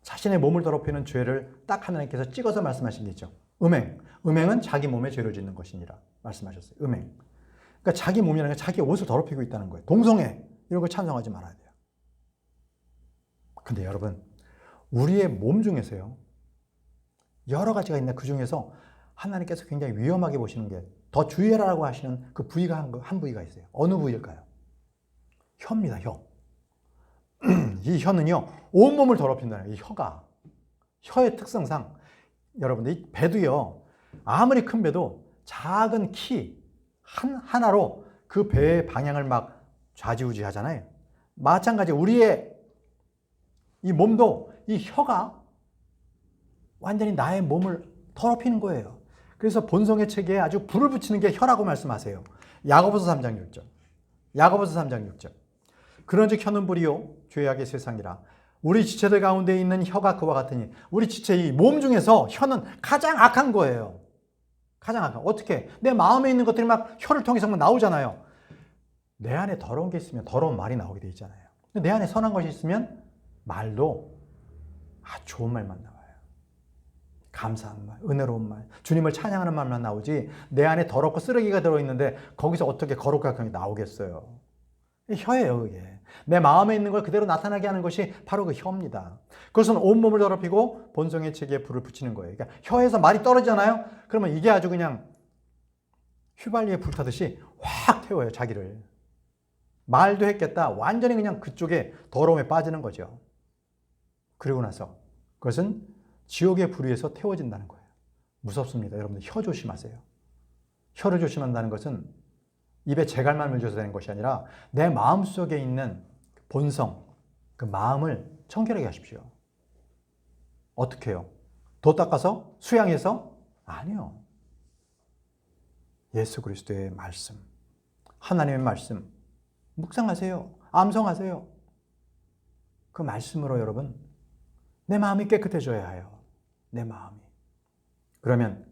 자신의 몸을 더럽히는 죄를 딱 하나님께서 찍어서 말씀하신 게 있죠. 음행. 음행은 자기 몸에 죄를 짓는 것이니라 말씀하셨어요. 음행. 그러니까 자기 몸이라는 게 자기 옷을 더럽히고 있다는 거예요. 동성애, 이런 거 찬성하지 말아야 돼요. 근데 여러분, 우리의 몸 중에서요, 여러 가지가 있는데 그 중에서 하나님께서 굉장히 위험하게 보시는 게, 더 주의하라고 하시는 그 부위가 한 부위가 있어요. 어느 부위일까요? 혀입니다, 혀. 이 혀는요, 온몸을 더럽힌다는 거예요. 이 혀가. 혀의 특성상, 여러분들, 이 배도요, 아무리 큰 배도 작은 키, 하나로 그 배의 방향을 막 좌지우지 하잖아요. 마찬가지 우리의 이 몸도 이 혀가 완전히 나의 몸을 더럽히는 거예요. 그래서 본성의 체계에 아주 불을 붙이는 게 혀라고 말씀하세요. 야고보서 3장 6절. 야고보서 3장 6절. 그런즉 혀는 불이요 죄악의 세상이라. 우리 지체들 가운데 있는 혀가 그와 같으니 우리 지체 이 몸 중에서 혀는 가장 악한 거예요. 가장 악한. 어떻게? 내 마음에 있는 것들이 막 혀를 통해서 나오잖아요. 내 안에 더러운 게 있으면 더러운 말이 나오게 돼 있잖아요. 내 안에 선한 것이 있으면 말도 좋은 말만 나와요. 감사한 말, 은혜로운 말, 주님을 찬양하는 말만 나오지 내 안에 더럽고 쓰레기가 들어있는데 거기서 어떻게 거룩한 게 나오겠어요. 혀예요, 그게. 내 마음에 있는 걸 그대로 나타나게 하는 것이 바로 그 혀입니다. 그것은 온몸을 더럽히고 본성의 체계에 불을 붙이는 거예요. 그러니까 혀에서 말이 떨어지잖아요. 그러면 이게 아주 그냥 휘발유에 불 타듯이 확 태워요, 자기를. 말도 했겠다. 완전히 그냥 그쪽에 더러움에 빠지는 거죠. 그리고 나서 그것은 지옥의 불 위에서 태워진다는 거예요. 무섭습니다. 여러분들 혀 조심하세요. 혀를 조심한다는 것은 입에 재갈만을 줘서 되는 것이 아니라 내 마음속에 있는 본성, 그 마음을 청결하게 하십시오. 어떻게 해요? 도 닦아서? 수양해서? 아니요. 예수 그리스도의 말씀, 하나님의 말씀 묵상하세요. 암송하세요. 그 말씀으로 여러분 내 마음이 깨끗해져야 해요. 내 마음이. 그러면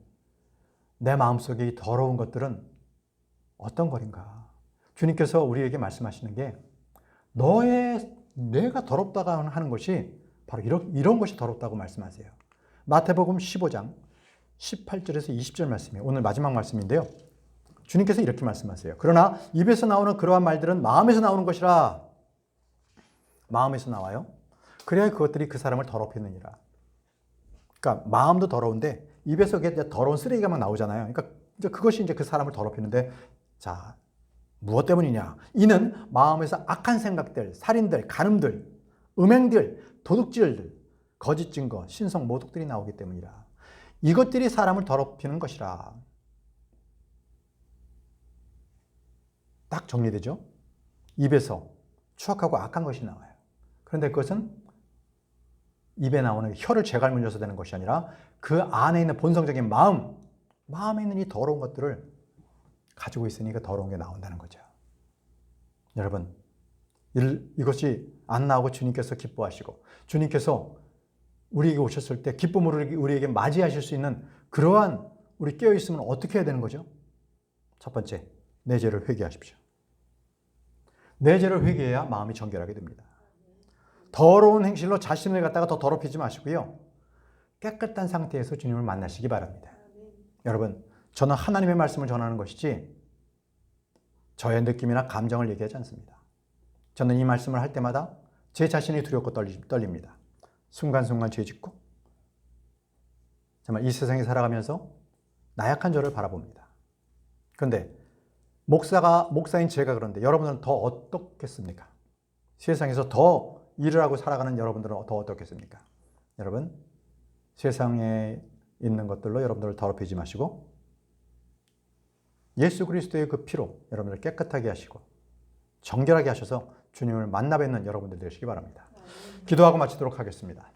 내 마음속에 이 더러운 것들은 어떤 거인가? 주님께서 우리에게 말씀하시는 게 내가 더럽다고 하는 것이 바로 이런 것이 더럽다고 말씀하세요. 마태복음 15장 18절에서 20절 말씀이에요. 오늘 마지막 말씀인데요. 주님께서 이렇게 말씀하세요. 그러나 입에서 나오는 그러한 말들은 마음에서 나오는 것이라. 마음에서 나와요. 그래야 그것들이 그 사람을 더럽히느니라. 그러니까 마음도 더러운데 입에서 더러운 쓰레기가 막 나오잖아요. 그러니까 이제 그것이 이제 그 사람을 더럽히는데, 자, 무엇 때문이냐? 이는 마음에서 악한 생각들, 살인들, 간음들, 음행들, 도둑질들, 거짓 증거, 신성 모독들이 나오기 때문이라. 이것들이 사람을 더럽히는 것이라. 딱 정리되죠? 입에서 추악하고 악한 것이 나와요. 그런데 그것은 입에 나오는 혀를 재갈물려서 되는 것이 아니라 그 안에 있는 본성적인 마음에 있는 이 더러운 것들을 가지고 있으니까 더러운 게 나온다는 거죠. 여러분, 이것이 안 나오고 주님께서 기뻐하시고 주님께서 우리에게 오셨을 때 기쁨으로 우리에게 맞이하실 수 있는 그러한 우리 깨어있으면 어떻게 해야 되는 거죠? 첫 번째, 내 죄를 회개하십시오. 내 죄를 회개해야 마음이 정결하게 됩니다. 더러운 행실로 자신을 갖다가 더 더럽히지 마시고요. 깨끗한 상태에서 주님을 만나시기 바랍니다. 여러분, 저는 하나님의 말씀을 전하는 것이지 저의 느낌이나 감정을 얘기하지 않습니다. 저는 이 말씀을 할 때마다 제 자신이 두렵고 떨립니다. 순간순간 죄 짓고 정말 이 세상에 살아가면서 나약한 저를 바라봅니다. 그런데 목사인 제가 그런데 여러분들은 더 어떻겠습니까? 세상에서 더 일을 하고 살아가는 여러분들은 더 어떻겠습니까? 여러분, 세상에 있는 것들로 여러분들을 더럽히지 마시고 예수 그리스도의 그 피로 여러분들을 깨끗하게 하시고 정결하게 하셔서 주님을 만나 뵙는 여러분들 되시기 바랍니다. 기도하고 마치도록 하겠습니다.